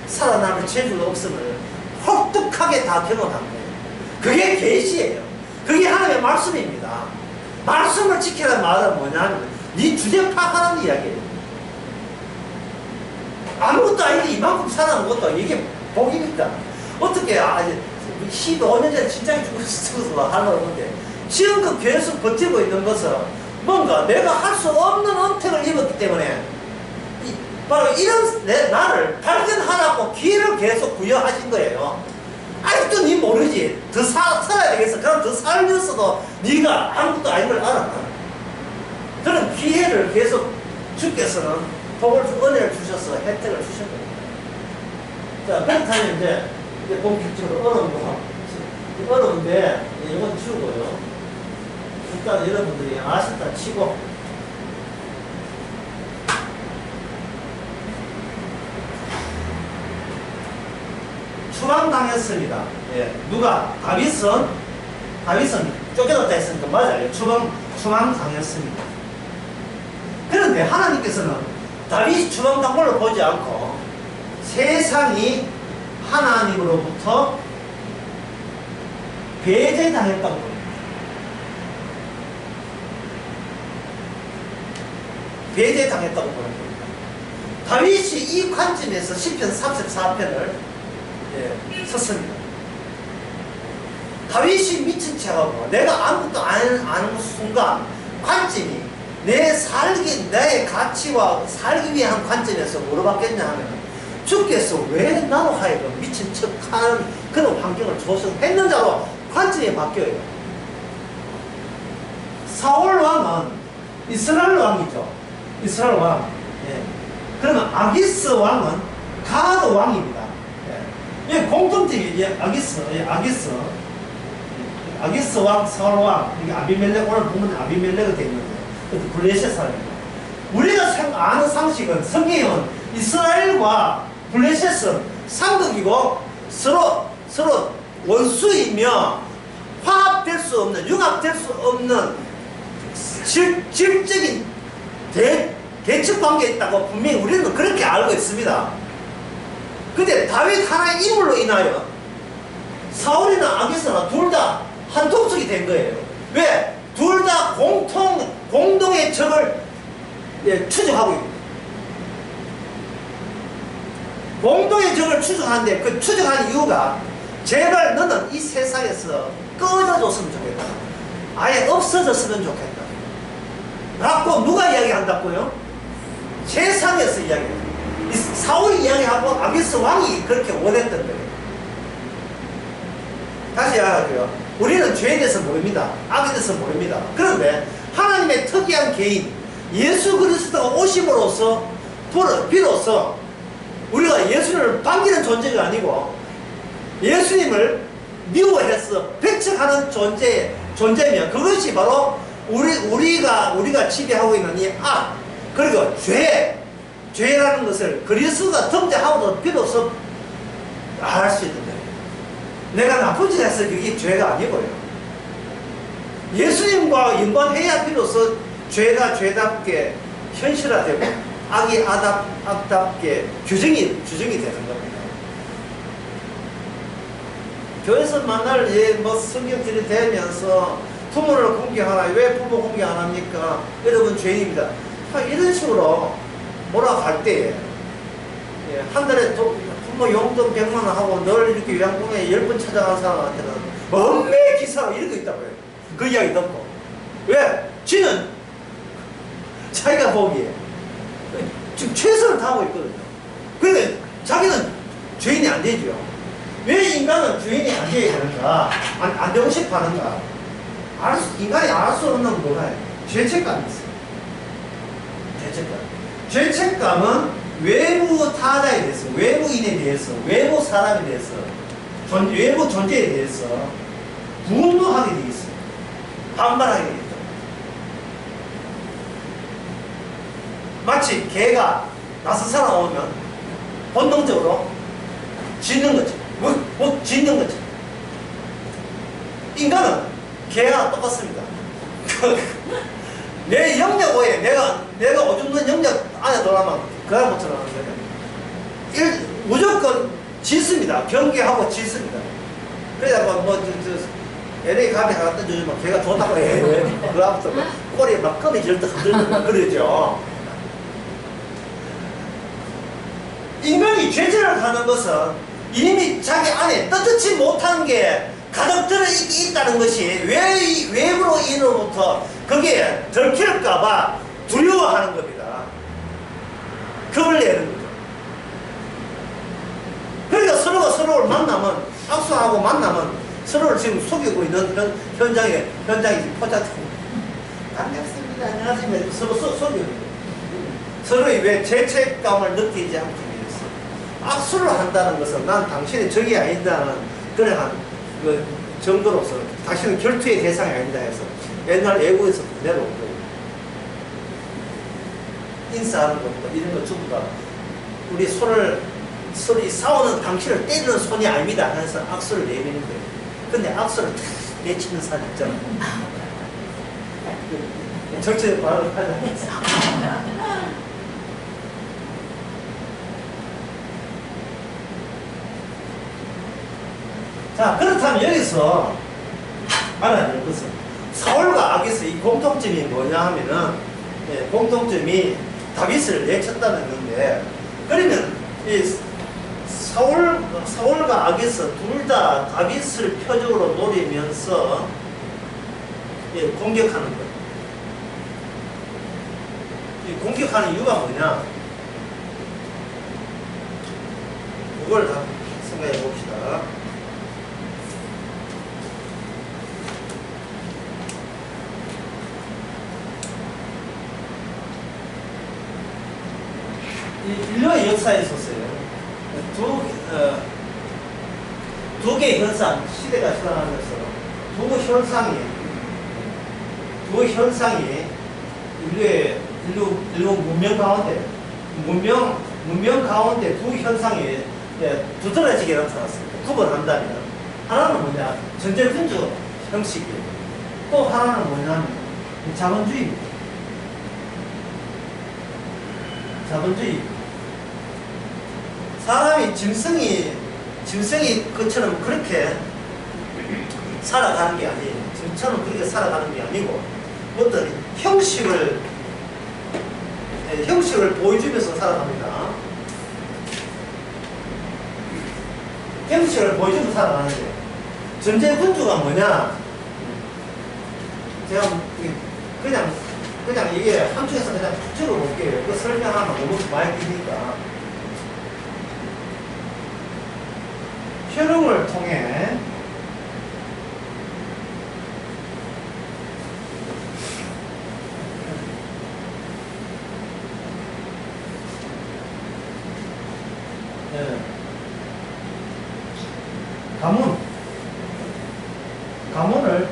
살아남을 재주가 없음을 혹독하게 다 경험한 거예요. 그게 계시예요. 그게 하나님의 말씀입니다. 말씀을 지키라는 말은 뭐냐면 네 주제 파악하는 이야기예요. 아무것도 아닌데 이만큼 살아난 것도 이게 복입니다. 어떻게 15년 전에 진작에 죽어서 하려고 하는데 지금껏 계속 버티고 있는 것은 뭔가 내가 할 수 없는 은택을 입었기 때문에 바로 이런 나를 발견하라고 기회를 계속 부여하신 거예요. 아직도 네 모르지. 더 살아야 되겠어. 그럼 더 살면서도 네가 아무것도 아닌 걸 알아. 그런 기회를 계속 주께서는 은혜를 주셔서 혜택을 주신 겁니다. 자, 그렇다면 이제 본격적으로 어려운데 이건 치우고요. 일단 여러분들이 아셨다 치고 추방당했습니다. 예. 누가? 다윗은 쫓겨났다 했으니까 맞아요. 추방당했습니다. 그런데 하나님께서는 다윗이 추방당 걸로 보지 않고 세상이 하나님으로부터 배제당했다고 봅니다. 배제당했다고 보는 겁니다. 다윗이 이 관점에서 시편 34편을 썼습니다. 다윗이 미친 척하고 내가 아무것도 아는 순간 관점이 나의 가치와 살기 위한 관점에서 뭐로 바뀌었냐 하면 주께서 왜 나로 하여금 미친 척하는 그런 환경을 조성했는 자로 관점이 바뀌어요. 사울 왕은 이스라엘 왕이죠. 이스라엘 왕. 예. 그러면 아기스 왕은 가드 왕입니다. 예. 공통점이 아기스 왕, 사울 왕, 이게 아비멜렉, 오늘 보면 아비멜렉이 되어 있는데, 블레셋 사람입니다. 우리가 아는 상식은 성경은 이스라엘과 블레셋은 상극이고 서로 원수이며 화합될 수 없는, 융합될 수 없는 질적인 대척 관계에 있다고 분명히 우리는 그렇게 알고 있습니다. 근데 다윗 하나의 인물로 인하여 사울이나 아기스나 둘 다 한통속이 된 거예요. 왜? 둘 다 공동의 적을 추적하고 있고, 공동의 적을 추적하는데 그 추적하는 이유가 제발 너는 이 세상에서 꺼져줬으면 좋겠다. 아예 없어졌으면 좋겠다. 라고 누가 이야기한다고요? 세상에서 이야기해요. 사울이 이야기하고 아기스 왕이 그렇게 원했던 거예요. 다시 이야기하고요. 우리는 죄에 대해서 모릅니다. 악에 대해서 모릅니다. 그런데 하나님의 특이한 개인 예수 그리스도가 오심으로써 비로소 우리가 예수님을 반기는 존재가 아니고 예수님을 미워해서 배척하는 존재면 그것이 바로 우리가 지배하고 있는 이 악, 그리고 죄라는 것을 그리스도가 등장하고도 비로소 알 수 있는 거예요. 내가 나쁜 짓 해서 그게 죄가 아니고요. 예수님과 연관해야 비로소 죄가 죄답게 현실화되고 악이 악답게 규정이 되는 겁니다. 교회에서 만날 성경들이 되면서 부모를 공경하라. 왜 부모 공경 안 합니까? 여러분 죄인입니다. 이런 식으로 몰아갈 때에 한 달에 부모 용돈 100만 원 하고 늘 이렇게 요양봉에 10번 찾아간 사람한테는 엄매 기사가 이런 거 있다고요. 그 이야기 듣고. 왜? 쥐는 자기가 보기에 지금 최선을 다하고 있거든요. 그런데 자기는 죄인이 안 되죠. 왜 인간은 죄인이 안 되어야 되는가? 안 되고 싶어 하는가? 인간이 알 수 없는 뭐가 죄책감이 있어요. 죄책감은 외부 타자에 대해서, 외부인에 대해서, 외부 사람에 대해서, 외부 존재에 대해서 분노하게 되어 있어요. 반발하게 되어 있죠. 마치 개가 낯선 사람 오면 본능적으로 짖는 거죠. 짖는 거죠. 인간은 개와 똑같습니다. 내 영역 외에 내가 오줌는 영역 안에 들어가면 그걸 못 들어가는 거예요. 무조건 짖습니다. 경계하고 짖습니다. 그래서 LA 가비 하나 던져주면 걔가 좋다고 해. 그 앞부터 꼬리에 막 꺼내질 때 흔들고 그러죠. 인간이 죄질을 하는 것은 이미 자기 안에 떳떳지 못한 게 가득 들어있다는 것이 외부로 인으로부터 그게 들킬까봐 두려워하는 겁니다. 겁을 내는 거죠. 그러니까 서로가 서로를 만나면, 악수하고 만나면 서로를 지금 속이고 있는 현장이 포착되고 반갑습니다. 안녕하세요. 서로 속이는 거예요. 서로의 왜 죄책감을 느끼지 않기 위해서 악수를 한다는 것은 난 당신의 적이 아니다는 그러한 그 정도로서 당신은 결투의 대상이 아니다 해서 옛날 애국에서 내려온 거예요. 인사하는 것도 이런 것 전부 다 우리 손이 싸우는 당신을 때리는 손이 아닙니다 해서 악수를 내미는 거예요. 근데 악수를 내치는 사람 있잖아요. 정치적 발언을 하자. 자, 그렇다면 여기서 알아야 될 것은 사울과 악에서 이 공통점이 뭐냐 하면은 공통점이 다윗을 내쳤다는 건데, 그러면 이 사울과 악에서 둘 다 다윗을 표적으로 노리면서 공격하는 거예요. 이 공격하는 이유가 뭐냐? 그걸 다 생각해 봅시다. 인류의 역사에 있었어요. 두 개의 현상, 시대가 지나가면서 두 현상이 인류 문명 가운데 두 현상이 두드러지게 나타났습니다. 구분한다면 하나는 뭐냐? 전제군주 형식이에요. 또 하나는 뭐냐면 자본주의입니다. 자본주의. 사람이 짐승이 그처럼 그렇게 살아가는 게 아니에요. 짐처럼 그렇게 살아가는 게 아니고 어떤 형식을 보여주면서 살아갑니다. 형식을 보여주면서 살아가는데 전제군주가 뭐냐? 제가 그냥 이게 한쪽에서 그냥 툭 찍어볼게요. 그 설명하면 너무 많이 기니까. 효능을 통해 가문을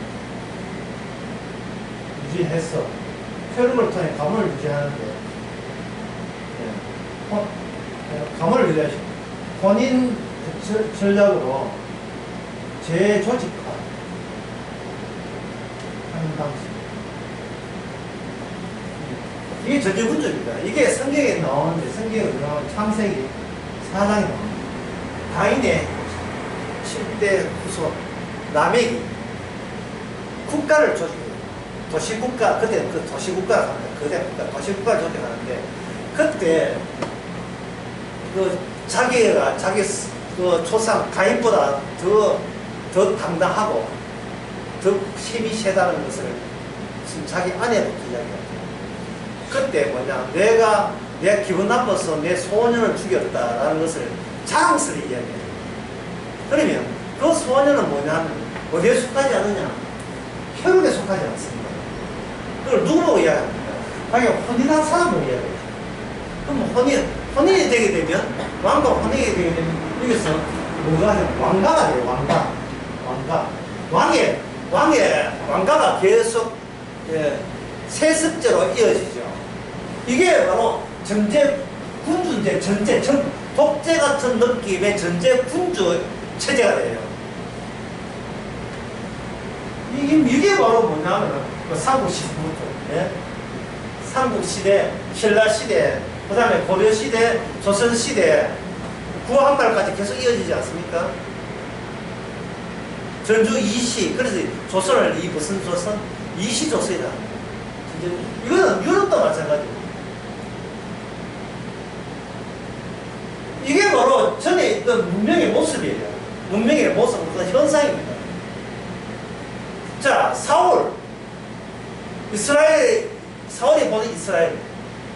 유지해서 효력을 통해 가문을 유지하는데 가문을 유지하시고 혼인 전략으로 재조직화 하는 방식. 이게 전제군주입니다. 이게 성경에 나오는데 성경에 나오는 창세기 4장에 나옵니다. 가인의 10대 후손 라멕이 국가를 조직해요. 도시국가, 그때는 그 도시국가를 합니다. 그때 도시국가를 조직하는데, 그때 자기 조상 가인보다 더 당당하고 더 힘이 세다는 것을 지금 자기 아내부터 이야기합니다. 그때 뭐냐, 내가 기분 나빠서 내 소년을 죽였다라는 것을 자랑스레 이야기해요. 그러면 그 소년은 뭐냐면 어디에 속하지 않느냐? 혈육에 속하지 않습니다. 그걸 누구 보고 이야기합니까? 자기가 혼인한 사람 보고 이야기해요. 그럼 혼인이 되게 되면, 왕과 혼인이 되게 되면 여기서 뭐가 돼요? 왕가가 돼요. 왕가. 왕가가 계속 세습제로 이어지죠. 이게 바로 전제군주인데 독재 같은 느낌의 전제군주 체제가 돼요. 이게 바로 뭐냐면 삼국시대부터, 삼국시대, 신라시대, 그 다음에 고려시대, 조선시대, 구한말까지 계속 이어지지 않습니까? 전주 이시, 그래서 조선을 무슨 조선? 이시조선이다. 이거는 유럽도 마찬가지고. 이게 바로 전에 있던 문명의 모습이에요. 문명의 모습은 그런 현상입니다. 자, 사울이 보는 이스라엘,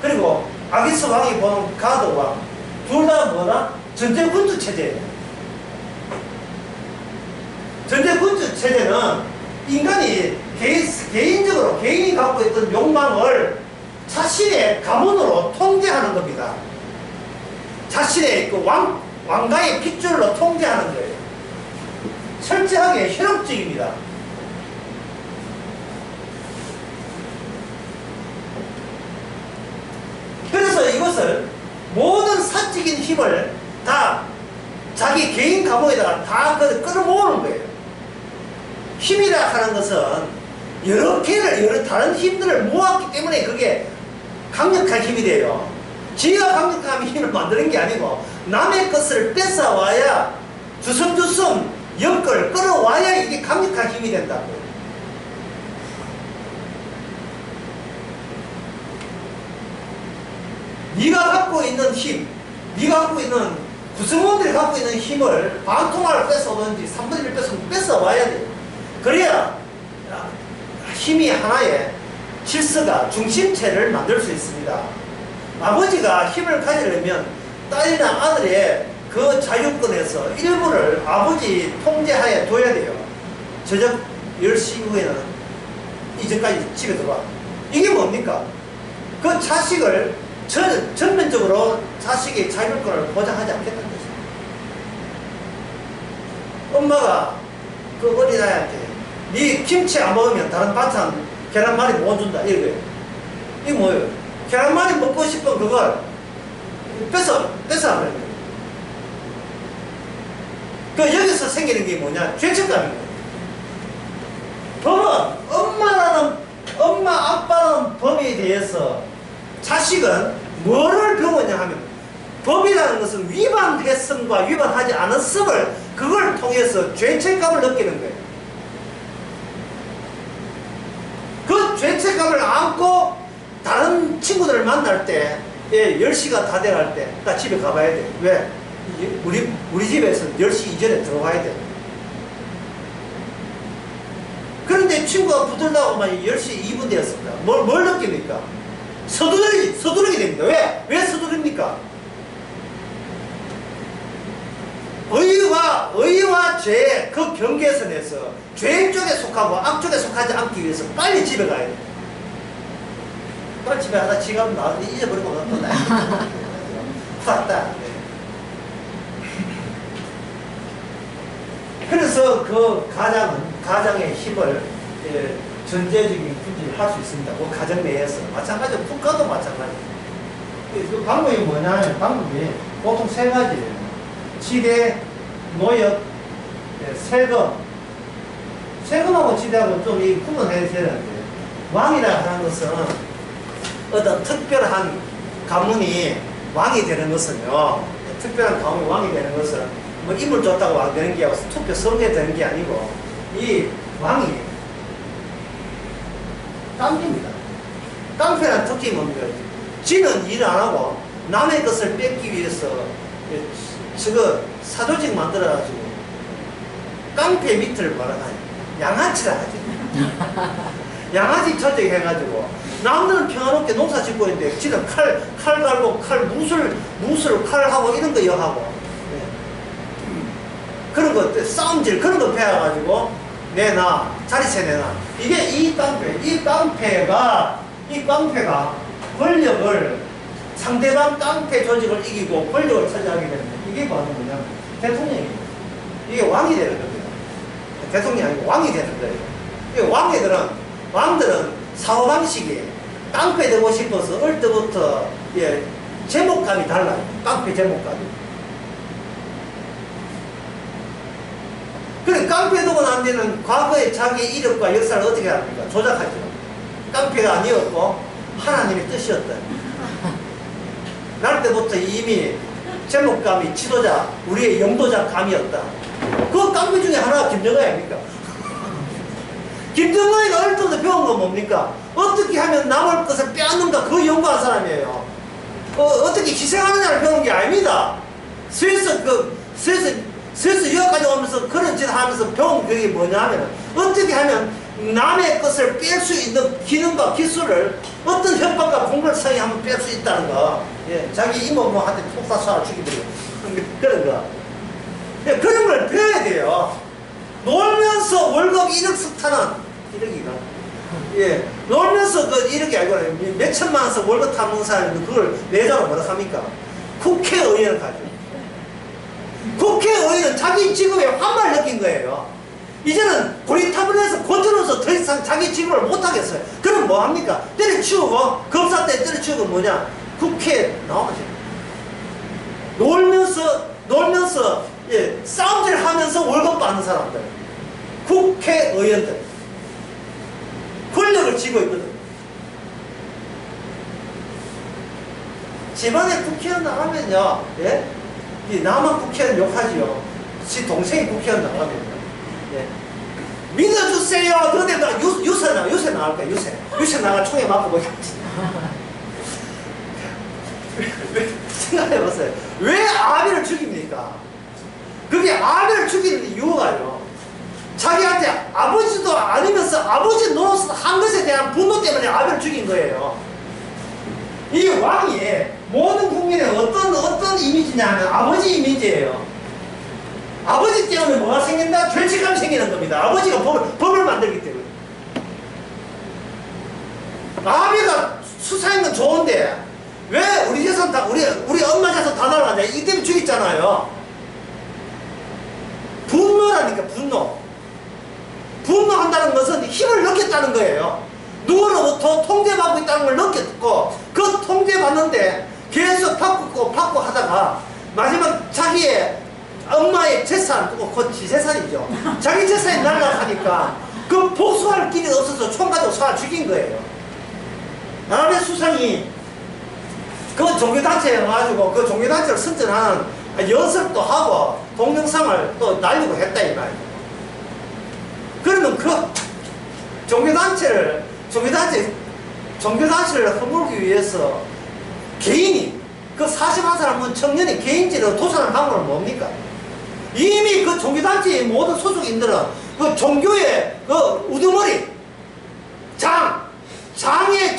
그리고 아기스 왕이 보는 가드 왕, 둘 다 뭐다? 전제군주 체제예요. 전제군주 체제는 인간이 개인적으로 개인이 갖고 있던 욕망을 자신의 가문으로 통제하는 겁니다. 자신의 그 왕가의 핏줄로 통제하는 거예요. 철저하게 혈육적입니다. 그래서 이것을 모든 사적인 힘을 다 자기 개인 가문에다가 다 끌어모으는 거예요. 힘이라 하는 것은 여러 다른 힘들을 모았기 때문에 그게 강력한 힘이 돼요. 지가 강력한 힘을 만드는 게 아니고 남의 것을 뺏어와야 주섬주섬 엮을 끌어와야 이게 강력한 힘이 된다고. 네가 갖고 있는 힘, 네가 갖고 있는 구성원들이 갖고 있는 힘을 반토막을 뺏어오든지 3분의 1 뺏어와야 돼요. 그래야 힘이 하나의 질서가 중심체를 만들 수 있습니다. 아버지가 힘을 가지려면 딸이나 아들의 그 자유권에서 일부를 아버지 통제하에 둬야 돼요. 저녁 10시 이후에는 이제까지 집에 들어와. 이게 뭡니까? 그 자식을 전면적으로 자식의 자유권을 보장하지 않겠다는 거죠. 엄마가 그 어린아이한테 네 김치 안 먹으면 다른 반찬 계란말이 못 준다 이거예요. 이게 뭐예요? 계란말이 먹고 싶은 그걸 뺏어버려요. 그 여기서 생기는 게 뭐냐? 죄책감인 거예요. 법은 엄마, 아빠는 법에 대해서 자식은 뭐를 배우냐 하면 법이라는 것은 위반했음과 위반하지 않았음을 그걸 통해서 죄책감을 느끼는 거예요. 그 죄책감을 안고 다른 친구들을 만날 때 10시가 다 돼갈 때 나 집에 가봐야 돼. 왜? 우리 집에서 10시 이전에 들어와야 돼. 그런데 친구가 붙들다가 10시 2분 되었습니다. 뭘 느낍니까? 서두르게 됩니다. 왜 서두릅니까? 의와 죄의 그 경계선에서 죄 쪽에 속하고 악 쪽에 속하지 않기 위해서 빨리 집에 가야 돼. 빨리 집에 가다 지갑 나왔는데 잊어버리고 또 나야. 왔다. 그래서 그 가장의 힘을 전제적인 분질을 할 수 있습니다. 그 가정 내에서. 마찬가지로 국가도 마찬가지예요. 그 방법이 뭐냐면 방법이 보통 세 가지예요. 지대, 노역, 세금. 세금하고 지대하고 좀 구분해야 되는데, 왕이라 하는 것은 어떤 특별한 가문이 왕이 되는 것은요, 특별한 가문이 왕이 되는 것은 뭐 인물 좋다고 왕 되는 게 아니고 투표 선거에 되는 게 아니고, 이 왕이 깡패입니다. 깡패란 특징이 뭡니까? 지는 일 안 하고 남의 것을 뺏기 위해서 저거 사조직 만들어가지고 깡패 밑을 말아가요. 양아치라 하죠. 양아치 조직해가지고 남들은 평화롭게 농사 짓고 있는데 지는 칼 갈고 무술 칼하고 이런 거 여하고 그런 거 싸움질 그런 거 배워가지고 내놔 자리세 내놔. 이게 이 깡패가 권력을 상대방 깡패 조직을 이기고 권력을 차지하게 되는 이게 바로 뭐냐면 대통령이에요. 이게 왕이 되는 겁니다. 대통령이 아니고 왕이 되는 거예요. 이게 왕들은 사고방식이 깡패 되고 싶어서 어릴 때부터 제목감이 달라요. 깡패 제목감이. 그래 깡패 되고 난 뒤는 과거의 자기의 이력과 역사를 어떻게 합니까? 조작하죠. 깡패가 아니었고 하나님의 뜻이었다. 날 때부터 이미 제목감이 지도자, 우리의 영도자 감이었다. 그 깡패 중에 하나가 김정은 아닙니까? 김정은이가 어릴 때부터 배운 건 뭡니까? 어떻게 하면 남을 것을 빼앗는가 그 연구한 사람이에요. 어떻게 희생하느냐를 배운 게 아닙니다. 스위스 유학까지 오면서 그런 짓 하면서 배운 그게 뭐냐 하면 어떻게 하면 남의 것을 뺄 수 있는 기능과 기술을 어떤 협박과 공격을 사용하면 뺄 수 있다는 거. 자기 이모부한테 폭사 쏴 죽이버리고 그런 거. 그런 걸 배워야 돼요. 놀면서 월급 1억 스타는 1억이가. 놀면서 그 1억이 아니고 몇 천만 원씩 월급 타는 사람이 그걸 내자로 뭐라 합니까? 국회의원을 가지고. 국회의원은 자기 직업에 환멸을 느낀 거예요. 이제는 고리타분해서 고쳐놓아서 더 이상 자기 직업을 못하겠어요. 그럼 뭐합니까? 때려치우고 검사 때 때려치우고 뭐냐? 국회에 나오죠. 놀면서 싸움질 하면서 월급 받는 사람들, 국회의원들 권력을 쥐고 있거든. 집안에 국회의원 나가면요, 나만 국회의원 욕하지요. 지 동생이 국회의원 나가면요, 믿어주세요. 그런데 유세 나갈 거야. 유세 나가 총에 맞고 뭐 생각해봤어요. 왜 아벨을 죽입니까? 그게 아벨을 죽이는 이유가요, 자기한테 아버지도 아니면서 아버지 노릇을 한 것에 대한 분노 때문에 아벨을 죽인 거예요. 이 왕이 모든 국민의 어떤 이미지냐면 아버지 이미지예요. 아버지 때문에 뭐가 생긴다? 죄책감이 생기는 겁니다. 아버지가 법을 만들기 때문에. 아비가 수사한 건 좋은데 왜 우리 재산 다 우리 엄마 재산 다 날아가냐? 이 때문에 죽였잖아요. 분노라니까 분노한다는 것은 힘을 느꼈다는 거예요. 누구로부터 통제받고 있다는 걸 느꼈고 그 통제받는데 계속 바꾸고 하다가 마지막 자기의 엄마의 재산, 그 지재산이죠. 자기 재산이 날라가니까 그 복수할 길이 없어서 총 가지고 쏴 죽인 거예요. 아베 수상이 그 종교단체에 와가지고 그 종교단체를 선전하는 연습도 하고 동영상을 또 날리고 했다 이 말이에요. 그러면 그 종교단체를 허물기 위해서 개인이 그 41사람은 청년이 개인적으로 도산하는 방법은 뭡니까? 이미 그 종교단체의 모든 소속인들은 그 종교의 그 우두머리 장의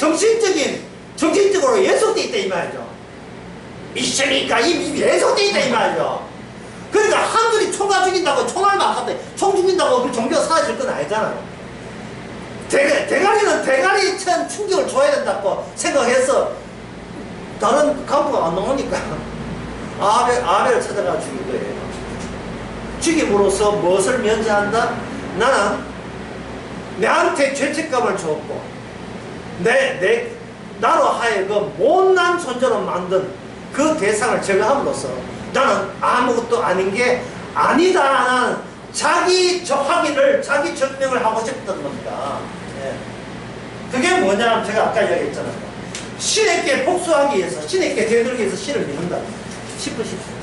정신적으로 예속돼 있다 이 말이죠. 있으니까 이미 예속돼 있다 이 말이죠. 그러니까 한둘이 총알 죽인다고 총알 막 하대 총 죽인다고 그 종교가 사라질 건 아니잖아요. 대가리는 대가리 천 충격을 줘야 된다고 생각해서 다른 간부가 안 나오니까 아벨을 찾아가 죽인 거예요. 죽임으로써 무엇을 면제한다? 나는 내한테 죄책감을 줬고 나로 하여금 못난 존재로 만든 그 대상을 제거함으로써 나는 아무것도 아닌 게 아니다라는 자기 확인을, 자기 증명을 하고 싶었던 겁니다. 예. 그게 뭐냐면 제가 아까 이야기했잖아요. 신에게 복수하기 위해서, 신에게 대들기 위해서 신을 믿는다 싶으시죠.